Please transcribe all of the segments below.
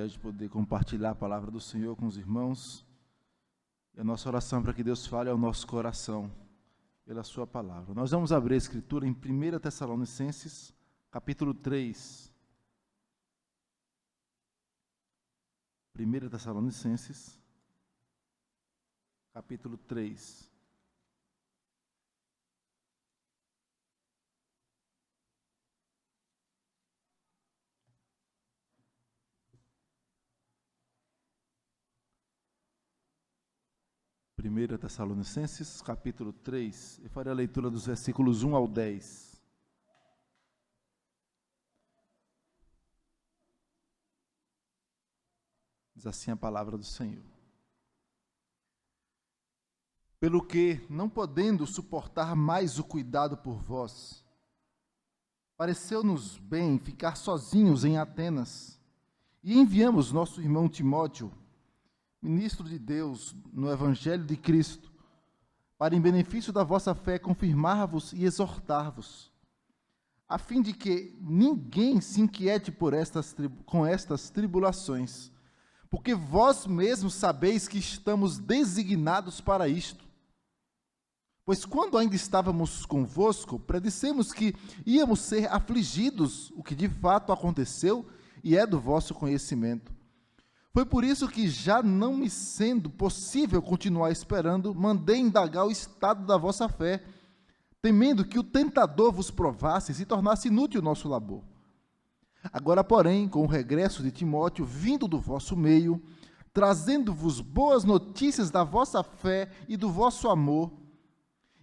privilégio de poder compartilhar a palavra do Senhor com os irmãos. E a nossa oração para que Deus fale ao nosso coração pela sua palavra. Nós vamos abrir a Escritura em 1 Tessalonicenses, capítulo 3. 1 Tessalonicenses, capítulo 3. Primeira Tessalonicenses, capítulo 3, eu farei a leitura dos versículos 1 ao 10. Diz assim a palavra do Senhor. Pelo que, não podendo suportar mais o cuidado por vós, pareceu-nos bem ficar sozinhos em Atenas, e enviamos nosso irmão Timóteo, ministro de Deus no Evangelho de Cristo, para em benefício da vossa fé confirmar-vos e exortar-vos, a fim de que ninguém se inquiete com estas tribulações, porque vós mesmos sabeis que estamos designados para isto. Pois quando ainda estávamos convosco, predissemos que íamos ser afligidos, o que de fato aconteceu e é do vosso conhecimento. Foi por isso que, já não me sendo possível continuar esperando, mandei indagar o estado da vossa fé, temendo que o tentador vos provasse e se tornasse inútil o nosso labor. Agora, porém, com o regresso de Timóteo, vindo do vosso meio, trazendo-vos boas notícias da vossa fé e do vosso amor,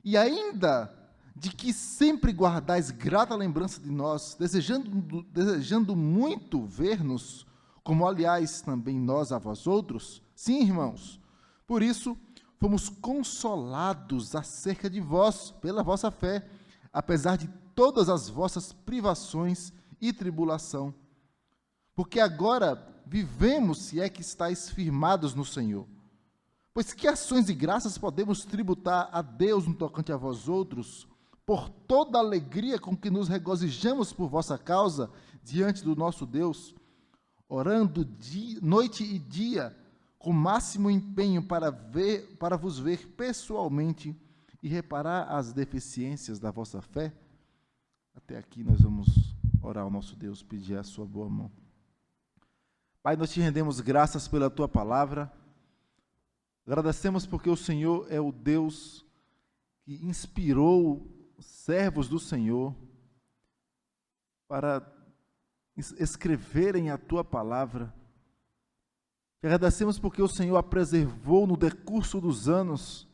e ainda de que sempre guardais grata lembrança de nós, desejando muito ver-nos, como, aliás, também nós a vós outros, sim, irmãos, por isso fomos consolados acerca de vós, pela vossa fé, apesar de todas as vossas privações e tribulação. Porque agora vivemos, se é que estáis firmados no Senhor. Pois que ações e graças podemos tributar a Deus no tocante a vós outros, por toda a alegria com que nos regozijamos por vossa causa diante do nosso Deus, orando noite e dia, com máximo empenho para vos ver pessoalmente e reparar as deficiências da vossa fé? Até aqui nós vamos orar ao nosso Deus, pedir a sua boa mão. Pai, nós te rendemos graças pela tua palavra, agradecemos porque o Senhor é o Deus que inspirou os servos do Senhor para escreverem a tua palavra. Te agradecemos porque o Senhor a preservou no decurso dos anos,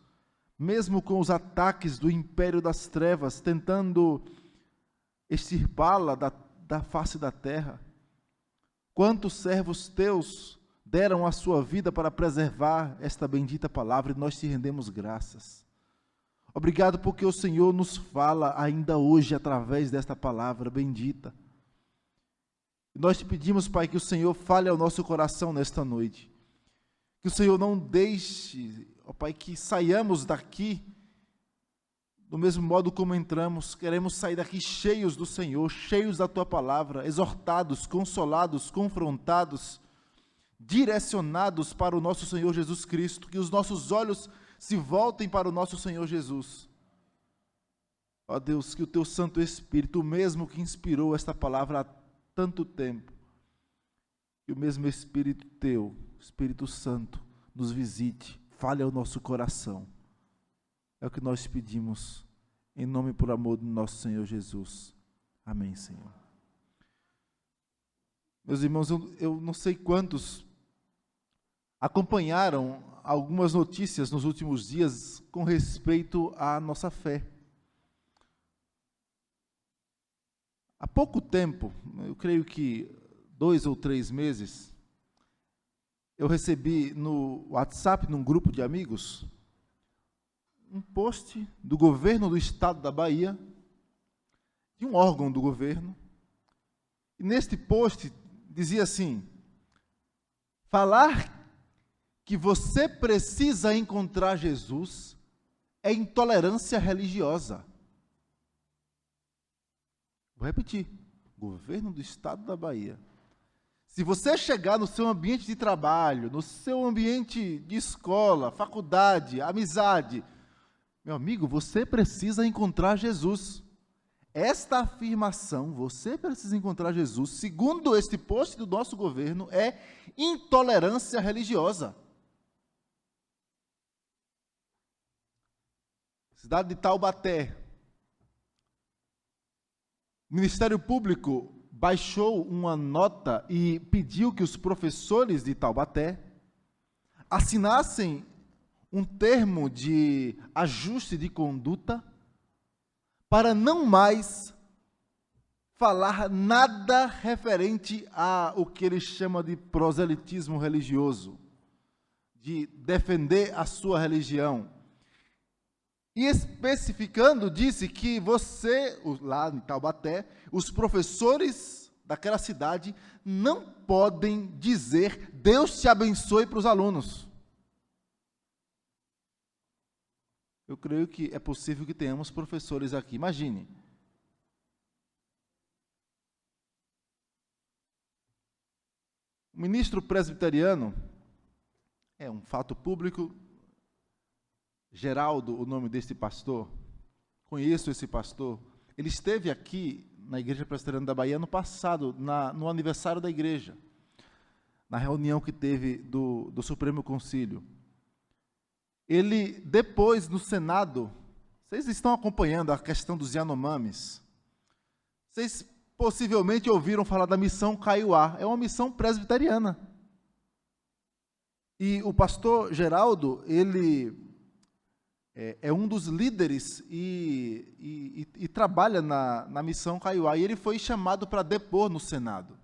mesmo com os ataques do império das trevas, tentando extirpá-la da face da terra. Quantos servos teus deram a sua vida para preservar esta bendita palavra, e nós te rendemos graças. Obrigado porque o Senhor nos fala ainda hoje através desta palavra bendita. Nós te pedimos, Pai, que o Senhor fale ao nosso coração nesta noite. Que o Senhor não deixe, ó Pai, que saiamos daqui do mesmo modo como entramos. Queremos sair daqui cheios do Senhor, cheios da Tua palavra, exortados, consolados, confrontados, direcionados para o nosso Senhor Jesus Cristo. Que os nossos olhos se voltem para o nosso Senhor Jesus. Ó Deus, que o Teu Santo Espírito, o mesmo que inspirou esta palavra há tanto tempo, que o mesmo Espírito Teu, Espírito Santo, nos visite, fale ao nosso coração. É o que nós pedimos, em nome e por amor do nosso Senhor Jesus. Amém, Senhor. Meus irmãos, eu não sei quantos acompanharam algumas notícias nos últimos dias com respeito à nossa fé. Há pouco tempo, eu creio que 2 ou 3 meses, eu recebi no WhatsApp, num grupo de amigos, um post do governo do estado da Bahia, de um órgão do governo, e neste post dizia assim: falar que você precisa encontrar Jesus é intolerância religiosa. Vou repetir. Governo do estado da Bahia. Se você chegar no seu ambiente de trabalho, no seu ambiente de escola, faculdade, amizade, meu amigo, você precisa encontrar Jesus. Esta afirmação, você precisa encontrar Jesus, segundo este post do nosso governo, é intolerância religiosa. Cidade de Taubaté. O Ministério Público baixou uma nota e pediu que os professores de Taubaté assinassem um termo de ajuste de conduta para não mais falar nada referente ao que ele chama de proselitismo religioso, de defender a sua religião. E especificando, disse que você, lá em Taubaté, os professores daquela cidade não podem dizer Deus te abençoe para os alunos. Eu creio que é possível que tenhamos professores aqui. Imagine. O ministro presbiteriano, é um fato público, Geraldo, o nome deste pastor, conheço esse pastor, ele esteve aqui na Igreja Presbiteriana da Bahia ano passado, no aniversário da igreja, na reunião que teve do Supremo Concílio. Ele, depois, no Senado, vocês estão acompanhando a questão dos Yanomamis, vocês possivelmente ouviram falar da missão Kaiowá, é uma missão presbiteriana. E o pastor Geraldo, ele é um dos líderes e trabalha na missão Kaiowá, e ele foi chamado para depor no Senado.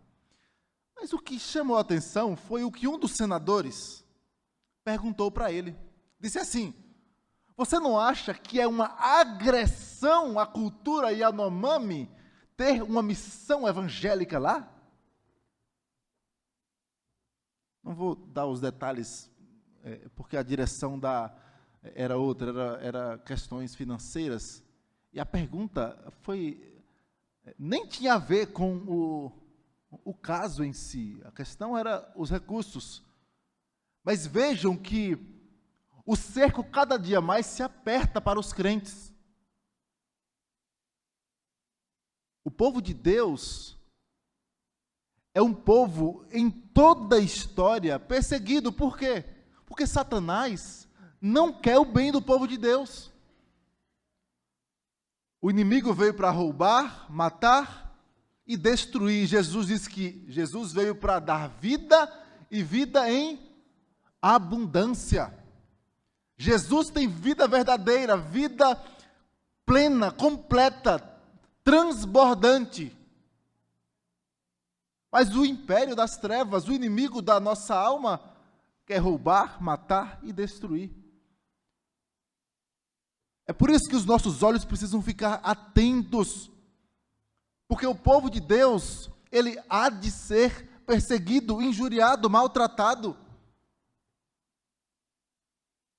Mas o que chamou a atenção foi o que um dos senadores perguntou para ele. Disse assim: você não acha que é uma agressão à cultura Yanomami ter uma missão evangélica lá? Não vou dar os detalhes, porque a direção era outra, era questões financeiras, e a pergunta nem tinha a ver com o caso em si, a questão era os recursos. Mas vejam que o cerco cada dia mais se aperta para os crentes. O povo de Deus é um povo em toda a história perseguido. Por quê? Porque Satanás não quer o bem do povo de Deus. O inimigo veio para roubar, matar e destruir. Jesus disse que Jesus veio para dar vida e vida em abundância. Jesus tem vida verdadeira, vida plena, completa, transbordante. Mas o império das trevas, o inimigo da nossa alma, quer roubar, matar e destruir. É por isso que os nossos olhos precisam ficar atentos, porque o povo de Deus, ele há de ser perseguido, injuriado, maltratado.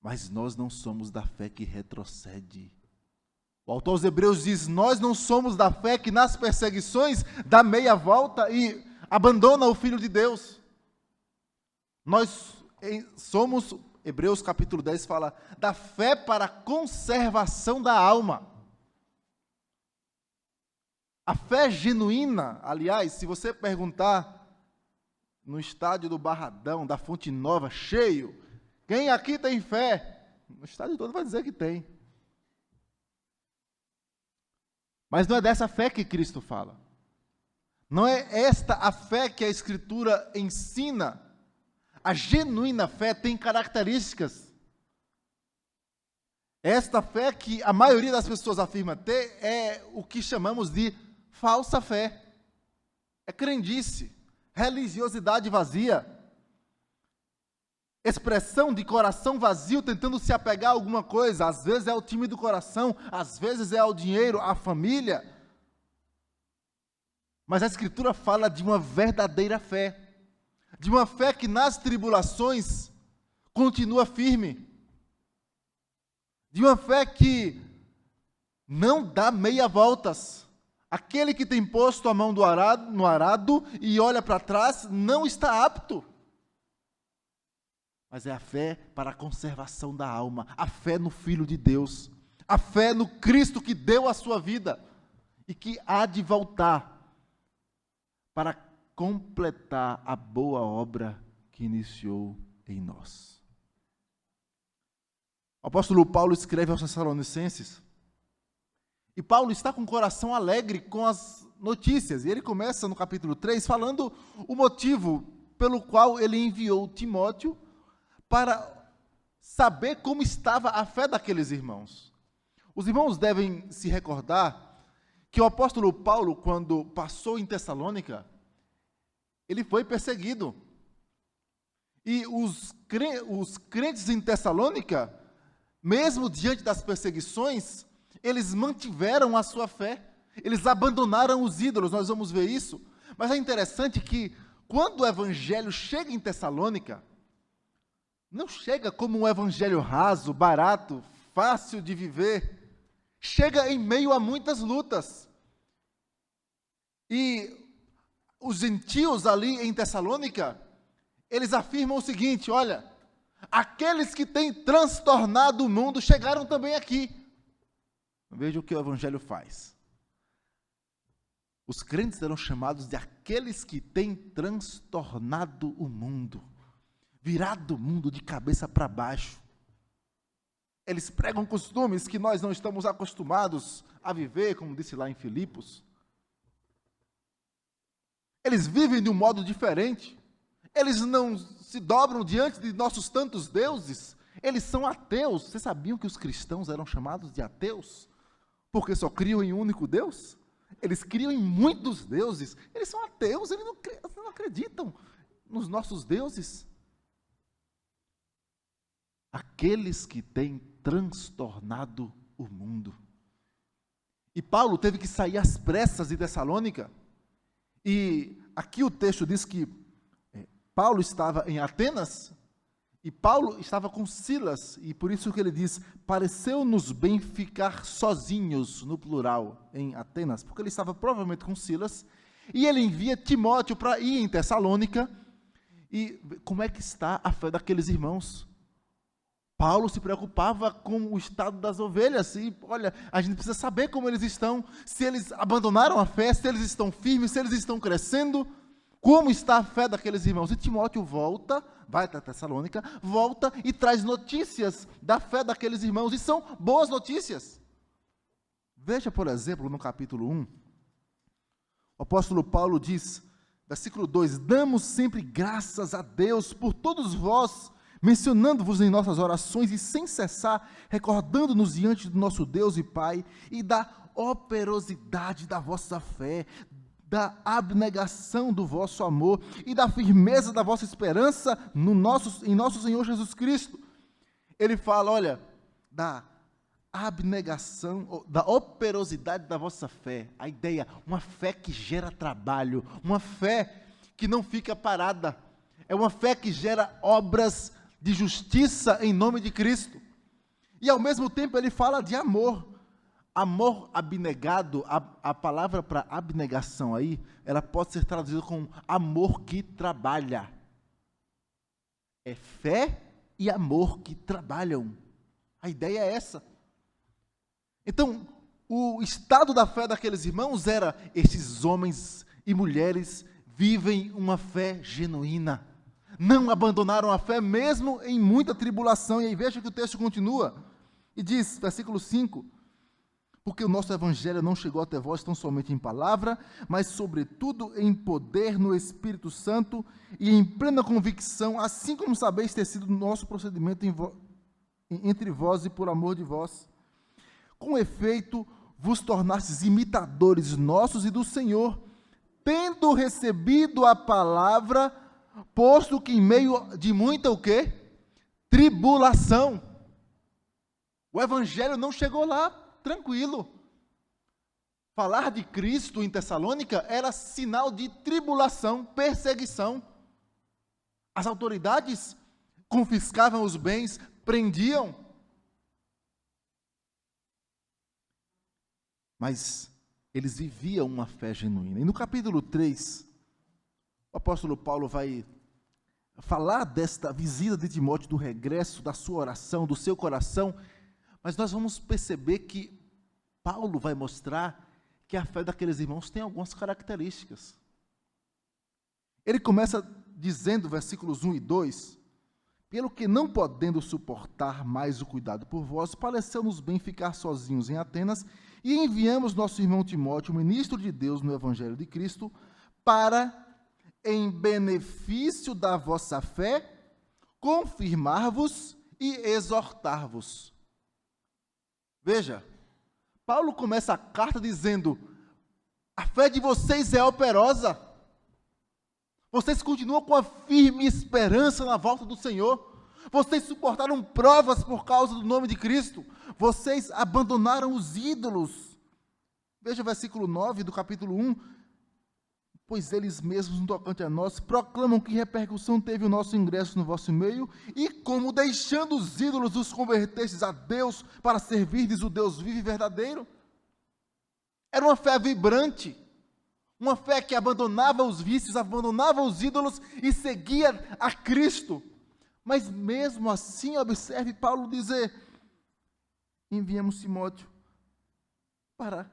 Mas nós não somos da fé que retrocede. O autor aos Hebreus diz: nós não somos da fé que nas perseguições dá meia volta e abandona o Filho de Deus. Nós somos, Hebreus capítulo 10 fala, da fé para a conservação da alma. A fé genuína, aliás, se você perguntar no estádio do Barradão, da Fonte Nova, cheio, quem aqui tem fé? O estádio todo vai dizer que tem. Mas não é dessa fé que Cristo fala. Não é esta a fé que a Escritura ensina. A genuína fé tem características. Esta fé que a maioria das pessoas afirma ter é o que chamamos de falsa fé. É crendice, religiosidade vazia. Expressão de coração vazio, tentando se apegar a alguma coisa. Às vezes é o time do coração, às vezes é ao dinheiro, à família. Mas a Escritura fala de uma verdadeira fé, de uma fé que nas tribulações continua firme, de uma fé que não dá meia voltas, Aquele que tem posto a mão no arado e olha para trás não está apto. Mas é a fé para a conservação da alma, a fé no Filho de Deus, a fé no Cristo que deu a sua vida e que há de voltar para completar a boa obra que iniciou em nós. O apóstolo Paulo escreve aos Tessalonicenses, e Paulo está com o coração alegre com as notícias, e ele começa no capítulo 3 falando o motivo pelo qual ele enviou Timóteo para saber como estava a fé daqueles irmãos. Os irmãos devem se recordar que o apóstolo Paulo, quando passou em Tessalônica, ele foi perseguido. E os crentes em Tessalônica, mesmo diante das perseguições, eles mantiveram a sua fé. Eles abandonaram os ídolos, nós vamos ver isso. Mas é interessante que, quando o evangelho chega em Tessalônica, não chega como um evangelho raso, barato, fácil de viver. Chega em meio a muitas lutas. E os gentios ali em Tessalônica, eles afirmam o seguinte: olha, aqueles que têm transtornado o mundo chegaram também aqui. Veja o que o evangelho faz. Os crentes eram chamados de aqueles que têm transtornado o mundo, virado o mundo de cabeça para baixo. Eles pregam costumes que nós não estamos acostumados a viver, como disse lá em Filipos. Eles vivem de um modo diferente. Eles não se dobram diante de nossos tantos deuses. Eles são ateus. Vocês sabiam que os cristãos eram chamados de ateus? Porque só criam em um único Deus? Eles criam em muitos deuses. Eles são ateus, eles não acreditam nos nossos deuses. Aqueles que têm transtornado o mundo. E Paulo teve que sair às pressas de Tessalônica. E aqui o texto diz que Paulo estava em Atenas, e Paulo estava com Silas, e por isso que ele diz, pareceu-nos bem ficar sozinhos, no plural, em Atenas, porque ele estava provavelmente com Silas, e ele envia Timóteo para ir em Tessalônica, e como é que está a fé daqueles irmãos? Paulo se preocupava com o estado das ovelhas, e olha, a gente precisa saber como eles estão, se eles abandonaram a fé, se eles estão firmes, se eles estão crescendo, como está a fé daqueles irmãos. E Timóteo volta, vai até Tessalônica, volta e traz notícias da fé daqueles irmãos, e são boas notícias. Veja, por exemplo, no capítulo 1, o apóstolo Paulo diz, versículo 2, damos sempre graças a Deus por todos vós, mencionando-vos em nossas orações e sem cessar, recordando-nos diante do nosso Deus e Pai, e da operosidade da vossa fé, da abnegação do vosso amor e da firmeza da vossa esperança em nosso Senhor Jesus Cristo. Ele fala, olha, da abnegação, da operosidade da vossa fé, a ideia, uma fé que gera trabalho, uma fé que não fica parada, é uma fé que gera obras de justiça em nome de Cristo. E ao mesmo tempo ele fala de amor abnegado. A palavra para abnegação aí, ela pode ser traduzida com amor que trabalha. É fé e amor que trabalham. A ideia é essa. Então, o estado da fé daqueles irmãos era, esses homens e mulheres vivem uma fé genuína. Não abandonaram a fé, mesmo em muita tribulação. E aí veja que o texto continua, e diz, versículo 5, porque o nosso evangelho não chegou até vós tão somente em palavra, mas sobretudo em poder no Espírito Santo e em plena convicção, assim como sabeis ter sido o nosso procedimento entre vós e por amor de vós. Com efeito, vos tornastes imitadores nossos e do Senhor, tendo recebido a palavra, posto que em meio de muita o quê? Tribulação. O evangelho não chegou lá tranquilo. Falar de Cristo em Tessalônica era sinal de tribulação, perseguição. As autoridades confiscavam os bens, prendiam. Mas eles viviam uma fé genuína. E no capítulo 3, o apóstolo Paulo vai falar desta visita de Timóteo, do regresso, da sua oração, do seu coração, mas nós vamos perceber que Paulo vai mostrar que a fé daqueles irmãos tem algumas características. Ele começa dizendo, versículos 1 e 2, pelo que não podendo suportar mais o cuidado por vós, pareceu-nos bem ficar sozinhos em Atenas, e enviamos nosso irmão Timóteo, ministro de Deus no Evangelho de Cristo, para, em benefício da vossa fé, confirmar-vos e exortar-vos. Veja, Paulo começa a carta dizendo, a fé de vocês é operosa, vocês continuam com a firme esperança na volta do Senhor, vocês suportaram provas por causa do nome de Cristo, vocês abandonaram os ídolos. Veja o versículo 9 do capítulo 1, pois eles mesmos, no tocante a nós, proclamam que repercussão teve o nosso ingresso no vosso meio, e como deixando os ídolos, os convertestes a Deus, para servirdes o Deus vivo e verdadeiro. Era uma fé vibrante, uma fé que abandonava os vícios, abandonava os ídolos e seguia a Cristo. Mas mesmo assim, observe Paulo dizer, enviamos Timóteo para,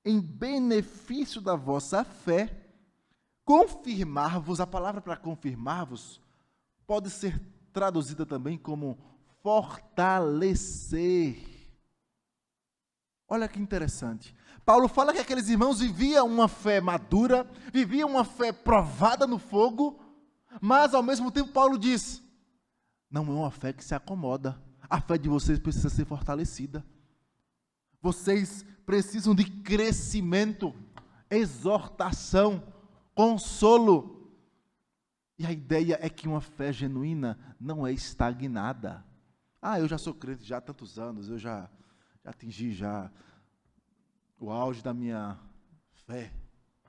em benefício da vossa fé, confirmar-vos. A palavra para confirmar-vos pode ser traduzida também como fortalecer. Olha que interessante. Paulo fala que aqueles irmãos viviam uma fé madura, viviam uma fé provada no fogo, mas ao mesmo tempo Paulo diz, não é uma fé que se acomoda, a fé de vocês precisa ser fortalecida. Vocês precisam de crescimento, exortação, consolo. E a ideia é que uma fé genuína não é estagnada. Eu já sou crente já há tantos anos, eu já atingi já o auge da minha fé.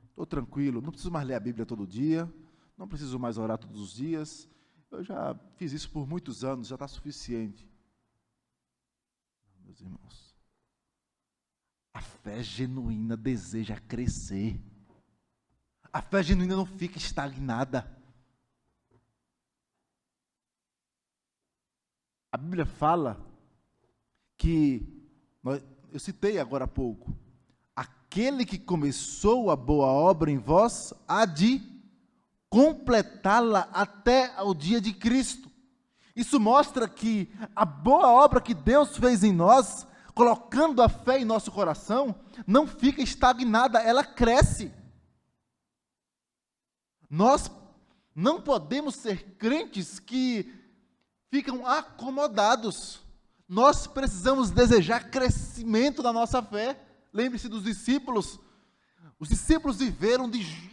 Estou tranquilo, não preciso mais ler a Bíblia todo dia, não preciso mais orar todos os dias. Eu já fiz isso por muitos anos, já está suficiente. Meus irmãos, a fé genuína deseja crescer. A fé genuína não fica estagnada. A Bíblia fala que, eu citei agora há pouco, aquele que começou a boa obra em vós, há de completá-la até ao dia de Cristo. Isso mostra que a boa obra que Deus fez em nós, colocando a fé em nosso coração, não fica estagnada, ela cresce. Nós não podemos ser crentes que ficam acomodados. Nós precisamos desejar crescimento da nossa fé. Lembre-se dos discípulos. Os discípulos viveram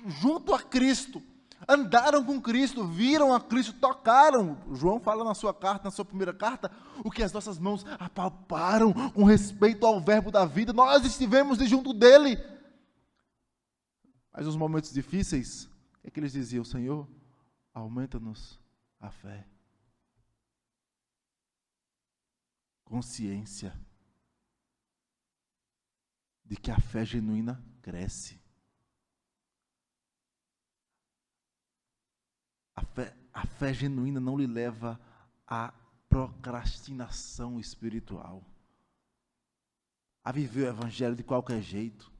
junto a Cristo, andaram com Cristo, viram a Cristo, tocaram. João fala na sua carta, na sua primeira carta, o que as nossas mãos apalparam com respeito ao verbo da vida. Nós estivemos junto dele. Mas nos momentos difíceis, o que eles diziam? Senhor, aumenta-nos a fé. Consciência de que a fé genuína cresce. A fé genuína não lhe leva à procrastinação espiritual, a viver o evangelho de qualquer jeito.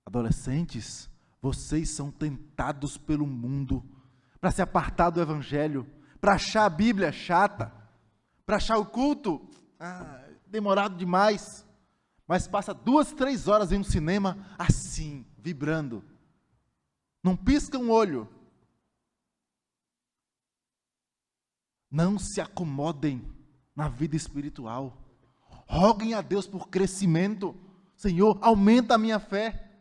Adolescentes, vocês são tentados pelo mundo para se apartar do evangelho, para achar a Bíblia chata, para achar o culto demorado demais, mas passa 2, 3 horas em um cinema assim, vibrando, não pisca um olho. Não se acomodem na vida espiritual, roguem a Deus por crescimento. Senhor, aumenta a minha fé.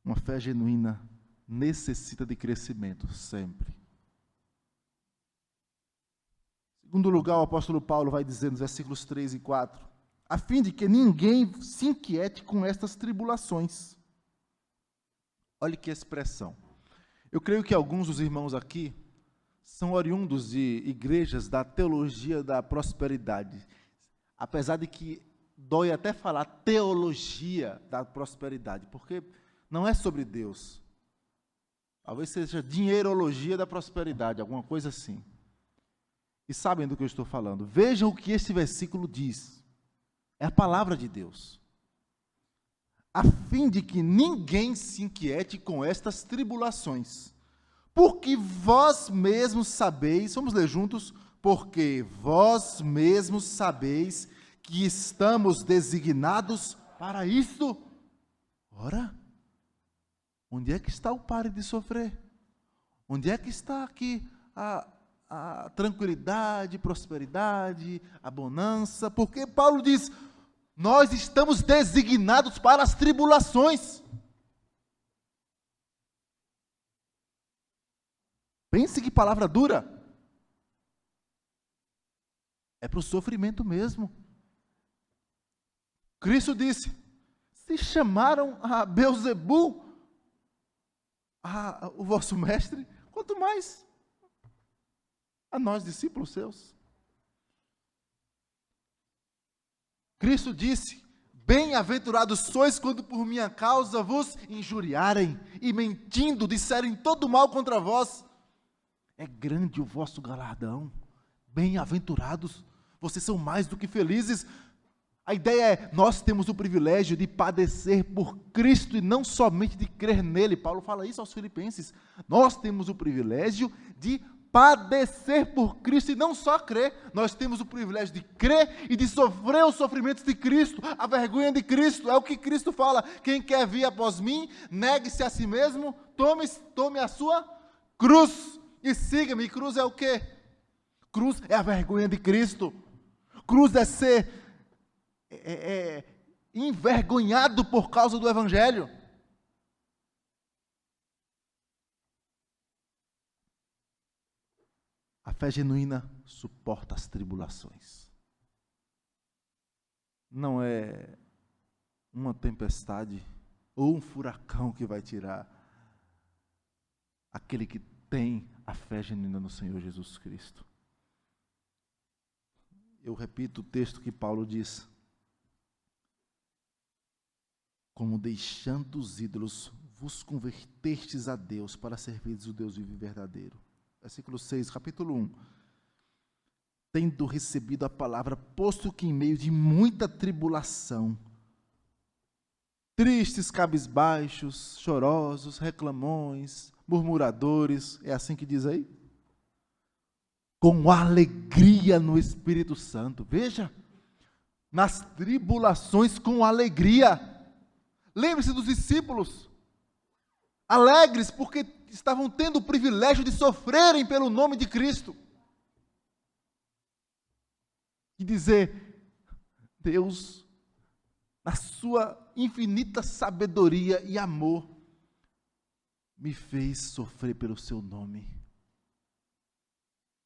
Uma fé genuína necessita de crescimento, sempre. Em segundo lugar, o apóstolo Paulo vai dizer nos versículos 3 e 4, a fim de que ninguém se inquiete com estas tribulações. Olha que expressão. Eu creio que alguns dos irmãos aqui são oriundos de igrejas da teologia da prosperidade. Apesar de que dói até falar teologia da prosperidade, porque não é sobre Deus. Talvez seja dinheirologia da prosperidade, alguma coisa assim. E sabem do que eu estou falando. Vejam o que esse versículo diz. É a palavra de Deus. A fim de que ninguém se inquiete com estas tribulações. Porque vós mesmos sabeis, vamos ler juntos, porque vós mesmos sabeis que estamos designados para isto. Ora, onde é que está o pare de sofrer? Onde é que está aqui a tranquilidade, prosperidade, a bonança? Porque Paulo diz, nós estamos designados para as tribulações. Pense que palavra dura. É para o sofrimento mesmo. Cristo disse, se chamaram a Beelzebul, o vosso mestre, quanto mais a nós, discípulos seus. Cristo disse, bem-aventurados sois quando por minha causa vos injuriarem e mentindo disserem todo mal contra vós. É grande o vosso galardão. Bem-aventurados, vocês são mais do que felizes. A ideia é, nós temos o privilégio de padecer por Cristo e não somente de crer nele. Paulo fala isso aos Filipenses. Nós temos o privilégio de padecer por Cristo e não só crer. Nós temos o privilégio de crer e de sofrer os sofrimentos de Cristo, a vergonha de Cristo. É o que Cristo fala. Quem quer vir após mim, negue-se a si mesmo, tome a sua cruz e siga-me. Cruz é o quê? Cruz é a vergonha de Cristo. Cruz é ser envergonhado por causa do Evangelho. A fé genuína suporta as tribulações. Não é uma tempestade ou um furacão que vai tirar aquele que tem a fé genuína no Senhor Jesus Cristo. Eu repito o texto que Paulo diz. Como deixando os ídolos, vos convertestes a Deus para servirdes o Deus vivo e verdadeiro. Versículo 6, capítulo 1. Tendo recebido a palavra, posto que em meio de muita tribulação, tristes, cabisbaixos, chorosos, reclamões, murmuradores, é assim que diz aí? Com alegria no Espírito Santo. Veja, nas tribulações com alegria. Lembre-se dos discípulos, alegres porque estavam tendo o privilégio de sofrerem pelo nome de Cristo. E dizer, Deus, na sua infinita sabedoria e amor, me fez sofrer pelo seu nome.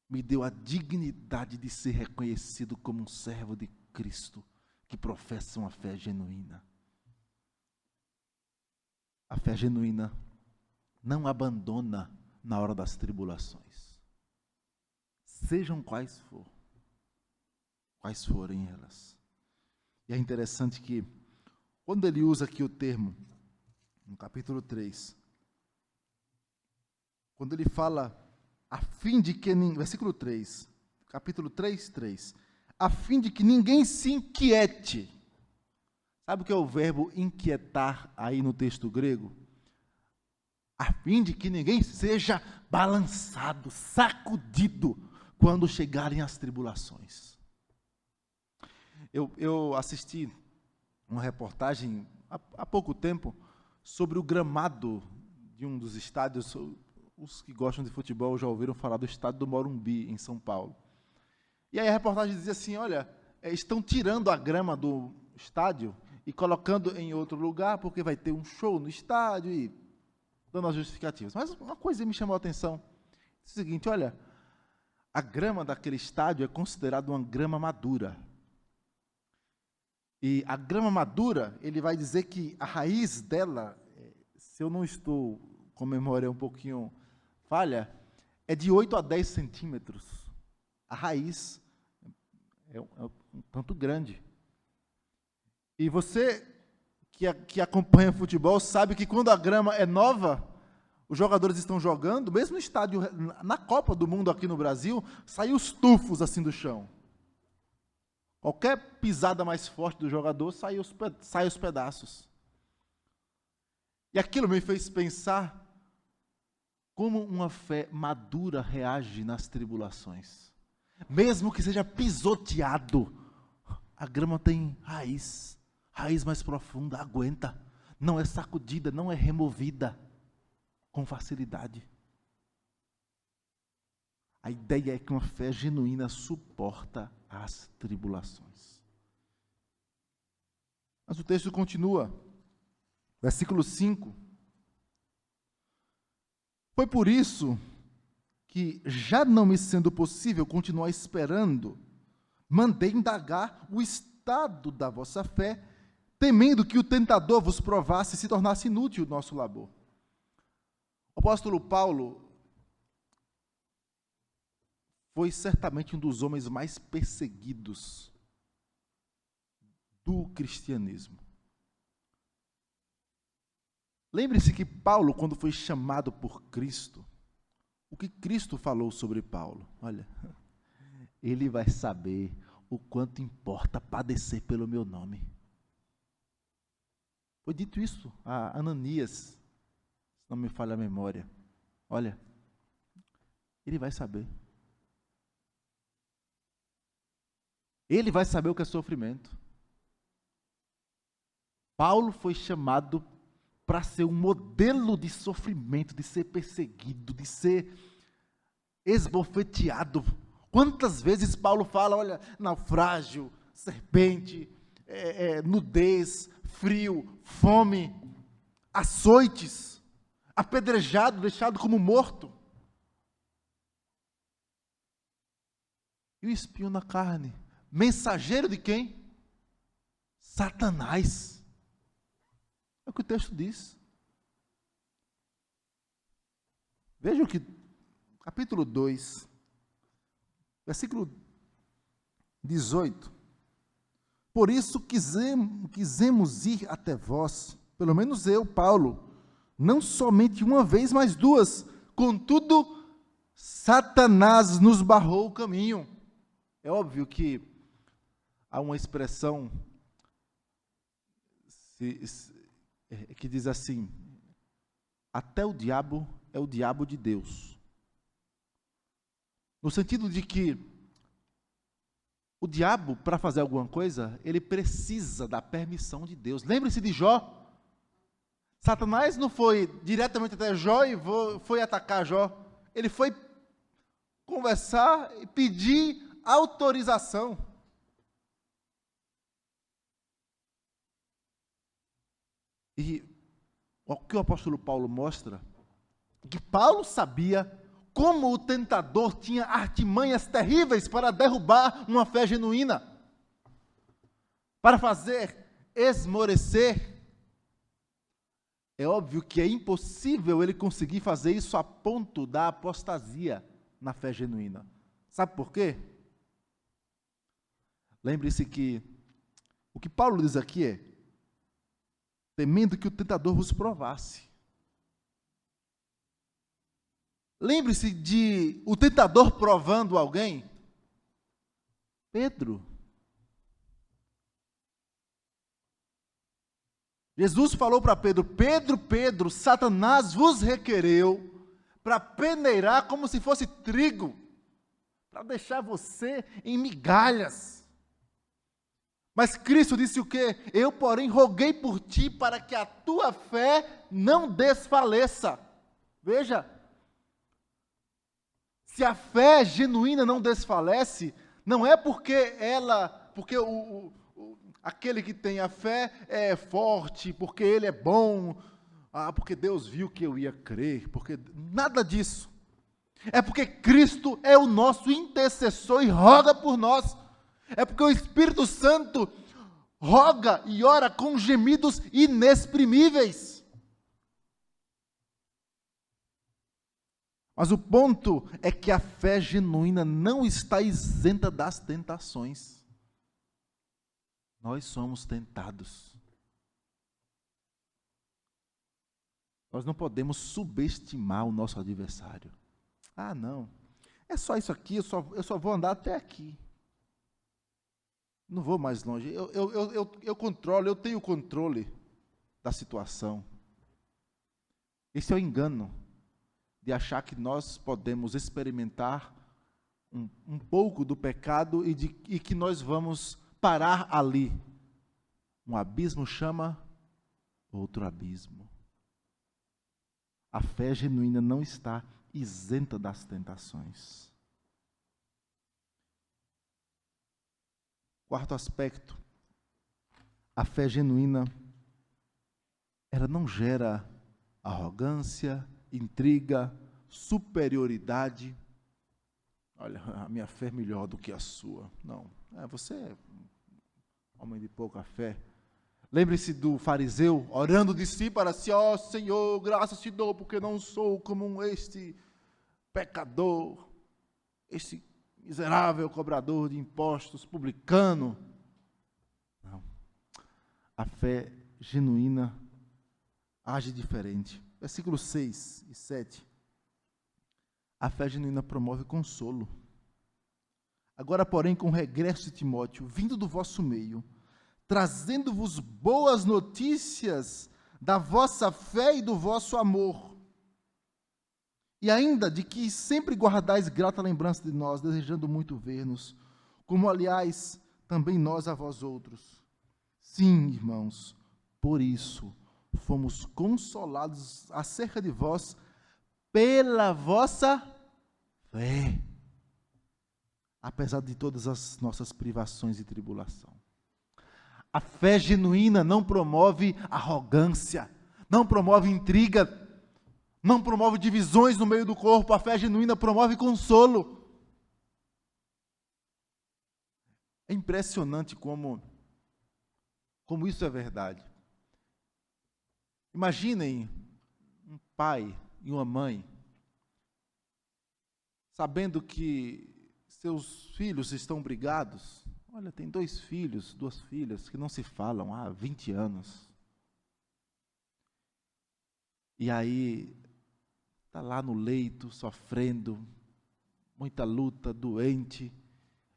Me deu a dignidade de ser reconhecido como um servo de Cristo, que professa uma fé genuína. A fé genuína não abandona na hora das tribulações. Sejam quais forem elas. E é interessante que, quando ele usa aqui o termo, no capítulo 3, quando ele fala, a fim de que, versículo 3, capítulo 3, 3, a fim de que ninguém se inquiete. Sabe o que é o verbo inquietar aí no texto grego? A fim de que ninguém seja balançado, sacudido, quando chegarem as tribulações. Eu assisti uma reportagem há pouco tempo sobre o gramado de um dos estádios. Os que gostam de futebol já ouviram falar do estádio do Morumbi, em São Paulo. E aí a reportagem dizia assim, olha, estão tirando a grama do estádio e colocando em outro lugar, porque vai ter um show no estádio, e dando as justificativas. Mas uma coisa me chamou a atenção, é o seguinte, olha, a grama daquele estádio é considerada uma grama madura. E a grama madura, ele vai dizer que a raiz dela, se eu não estou com a memória um pouquinho falha, é de 8 a 10 centímetros. A raiz é um tanto grande. E você que acompanha futebol sabe que quando a grama é nova, os jogadores estão jogando, mesmo no estádio, na Copa do Mundo aqui no Brasil, saem os tufos assim do chão. Qualquer pisada mais forte do jogador sai os pedaços. E aquilo me fez pensar como uma fé madura reage nas tribulações. Mesmo que seja pisoteado, a grama tem raiz mais profunda, aguenta, não é sacudida, não é removida com facilidade. A ideia é que uma fé genuína suporta as tribulações. Mas o texto continua, versículo 5. Foi por isso que, já não me sendo possível continuar esperando, mandei indagar o estado da vossa fé, temendo que o tentador vos provasse e se tornasse inútil o nosso labor. O apóstolo Paulo foi certamente um dos homens mais perseguidos do cristianismo. Lembre-se que Paulo, quando foi chamado por Cristo, o que Cristo falou sobre Paulo? Olha, ele vai saber o quanto importa padecer pelo meu nome. Foi dito isso a Ananias, se não me falha a memória. Olha, ele vai saber. Ele vai saber o que é sofrimento. Paulo foi chamado para ser um modelo de sofrimento, de ser perseguido, de ser esbofeteado. Quantas vezes Paulo fala, olha, naufrágio, serpente, nudez, frio, fome, açoites, apedrejado, deixado como morto. E o espinho na carne, mensageiro de quem? Satanás. É o que o texto diz. Veja o que, capítulo 2, versículo 18. Por isso quisemos ir até vós, pelo menos eu, Paulo, não somente uma vez, mas duas. Contudo, Satanás nos barrou o caminho. É óbvio que há uma expressão que diz assim, até o diabo é o diabo de Deus. No sentido de que o diabo, para fazer alguma coisa, ele precisa da permissão de Deus. Lembre-se de Jó. Satanás não foi diretamente até Jó e foi atacar Jó. Ele foi conversar e pedir autorização. E o que o apóstolo Paulo mostra, que Paulo sabia como o tentador tinha artimanhas terríveis para derrubar uma fé genuína, para fazer esmorecer. É óbvio que é impossível ele conseguir fazer isso a ponto da apostasia na fé genuína. Sabe por quê? Lembre-se que o que Paulo diz aqui é, temendo que o tentador vos provasse. Lembre-se de o tentador provando alguém. Pedro. Jesus falou para Pedro, Pedro, Satanás vos requereu para peneirar como se fosse trigo, para deixar você em migalhas. Mas Cristo disse o quê? Eu, porém, roguei por ti para que a tua fé não desfaleça. Veja, se a fé genuína não desfalece, não é porque aquele que tem a fé é forte, porque ele é bom, porque Deus viu que eu ia crer, porque nada disso. É porque Cristo é o nosso intercessor e roga por nós. É porque o Espírito Santo roga e ora com gemidos inexprimíveis. Mas o ponto é que a fé genuína não está isenta das tentações. Nós somos tentados. Nós não podemos subestimar o nosso adversário. Ah, não. É só isso aqui, eu só vou andar até aqui. Não vou mais longe. Eu controlo, eu tenho controle da situação. Esse é o engano de achar que nós podemos experimentar um pouco do pecado e que nós vamos parar ali. Um abismo chama outro abismo. A fé genuína não está isenta das tentações. Quarto aspecto, a fé genuína, ela não gera arrogância, intriga, superioridade. Olha, a minha fé é melhor do que a sua. Não, você é homem de pouca fé. Lembre-se do fariseu orando de si para si: ó Senhor, graças te dou, porque não sou como este pecador, este miserável cobrador de impostos, publicano. Não. A fé genuína age diferente. Versículos 6 e 7. A fé genuína promove consolo. Agora, porém, com o regresso de Timóteo, vindo do vosso meio, trazendo-vos boas notícias da vossa fé e do vosso amor, e ainda de que sempre guardais grata lembrança de nós, desejando muito ver-nos, como, aliás, também nós a vós outros. Sim, irmãos, por isso fomos consolados acerca de vós pela vossa fé, apesar de todas as nossas privações e tribulação. A fé genuína não promove arrogância, não promove intriga, não promove divisões no meio do corpo. A fé genuína promove consolo. É impressionante como isso é verdade. Imaginem um pai e uma mãe sabendo que seus filhos estão brigados. Olha, tem 2 filhos, 2 filhas que não se falam há 20 anos. E aí, está lá no leito, sofrendo, muita luta, doente.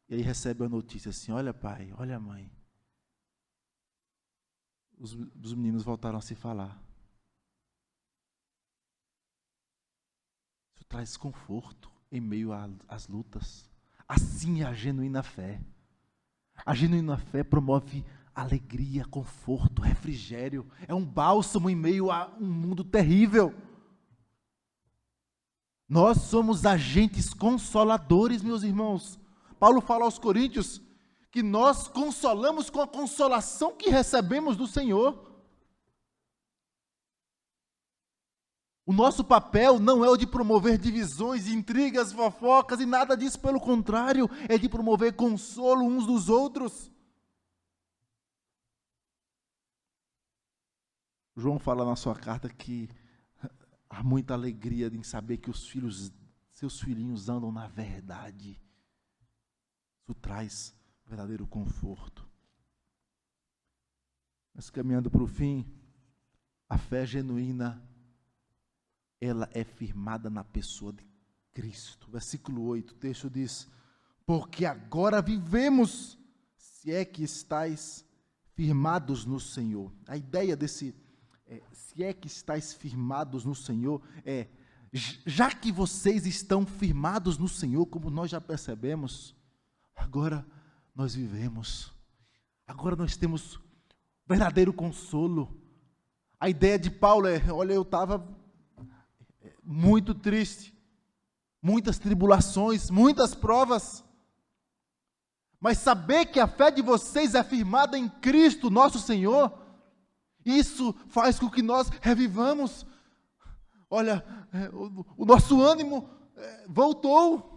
E aí recebe a notícia assim: olha pai, olha mãe, os meninos voltaram a se falar. Isso traz conforto em meio às lutas. Assim é a genuína fé. A genuína fé promove alegria, conforto, refrigério. É um bálsamo em meio a um mundo terrível. Nós somos agentes consoladores, meus irmãos. Paulo fala aos Coríntios que nós consolamos com a consolação que recebemos do Senhor. O nosso papel não é o de promover divisões, intrigas, fofocas e nada disso, pelo contrário, é de promover consolo uns dos outros. João fala na sua carta que há muita alegria em saber que seus filhinhos andam na verdade. Isso traz verdadeiro conforto. Mas caminhando para o fim, a fé genuína, ela é firmada na pessoa de Cristo. Versículo 8, o texto diz: porque agora vivemos, se é que estáis firmados no Senhor. A ideia desse, se é que estáis firmados no Senhor, já que vocês estão firmados no Senhor, como nós já percebemos, agora nós vivemos, agora nós temos verdadeiro consolo. A ideia de Paulo olha, eu estava muito triste, muitas tribulações, muitas provas, mas saber que a fé de vocês é firmada em Cristo, nosso Senhor, isso faz com que nós revivamos. Olha, o nosso ânimo voltou,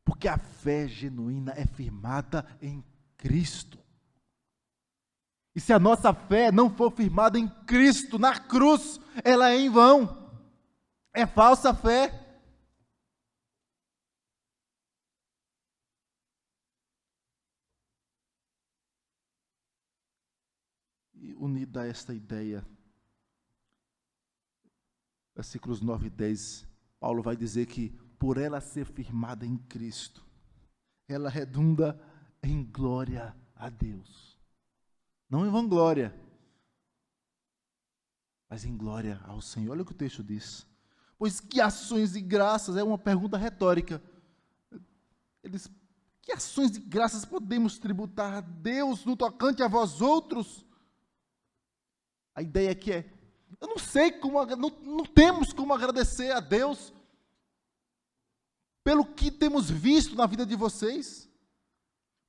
porque a fé genuína é firmada em Cristo. E se a nossa fé não for firmada em Cristo, na cruz, ela é em vão. É falsa fé. E unida a esta ideia, versículos 9 e 10, Paulo vai dizer que por ela ser firmada em Cristo, ela redunda em glória a Deus. Não em vanglória, mas em glória ao Senhor. Olha o que o texto diz. Pois que ações de graças, é uma pergunta retórica. Eles, que ações de graças podemos tributar a Deus no tocante a vós outros? A ideia aqui é, eu não sei como, não temos como agradecer a Deus pelo que temos visto na vida de vocês,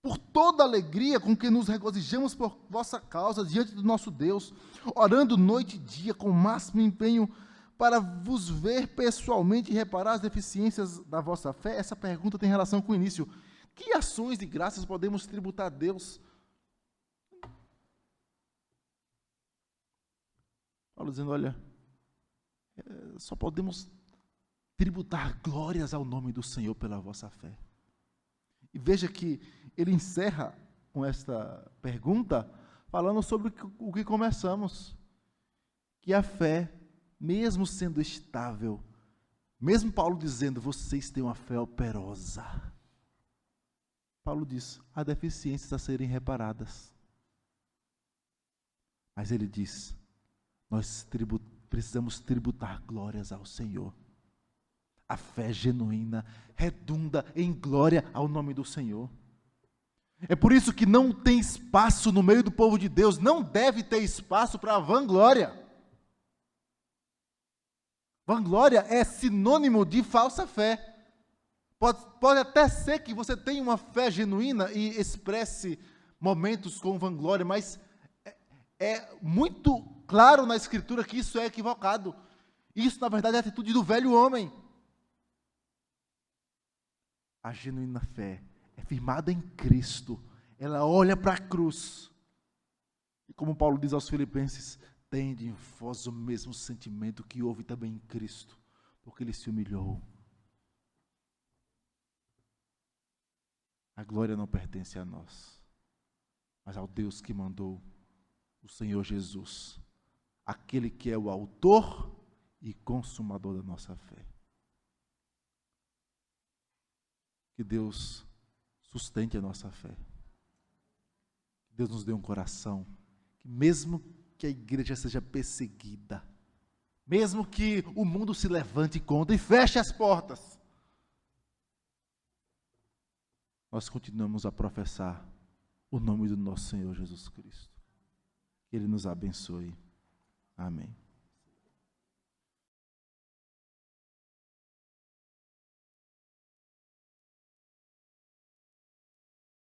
por toda a alegria com que nos regozijamos por vossa causa diante do nosso Deus, orando noite e dia com o máximo empenho para vos ver pessoalmente e reparar as deficiências da vossa fé. Essa pergunta tem relação com o início. Que ações de graças podemos tributar a Deus? Paulo dizendo, olha, só podemos tributar glórias ao nome do Senhor pela vossa fé. E veja que ele encerra com esta pergunta, falando sobre o que começamos, que a fé, mesmo sendo estável, mesmo Paulo dizendo, vocês têm uma fé operosa, Paulo diz, há deficiências a serem reparadas. Mas ele diz, nós precisamos tributar glórias ao Senhor. A fé genuína redunda em glória ao nome do Senhor. É por isso que não tem espaço no meio do povo de Deus, não deve ter espaço para a vanglória. Vanglória é sinônimo de falsa fé. Pode até ser que você tenha uma fé genuína e expresse momentos com vanglória, mas é muito claro na Escritura que isso é equivocado. Isso, na verdade, é a atitude do velho homem. A genuína fé é firmada em Cristo. Ela olha para a cruz. E como Paulo diz aos Filipenses, tende em vós o mesmo sentimento que houve também em Cristo, porque ele se humilhou. A glória não pertence a nós, mas ao Deus que mandou o Senhor Jesus, aquele que é o autor e consumador da nossa fé. Que Deus sustente a nossa fé. Que Deus nos dê um coração, que mesmo que a igreja seja perseguida, mesmo que o mundo se levante contra e feche as portas, nós continuamos a professar o nome do nosso Senhor Jesus Cristo. Que Ele nos abençoe. Amém.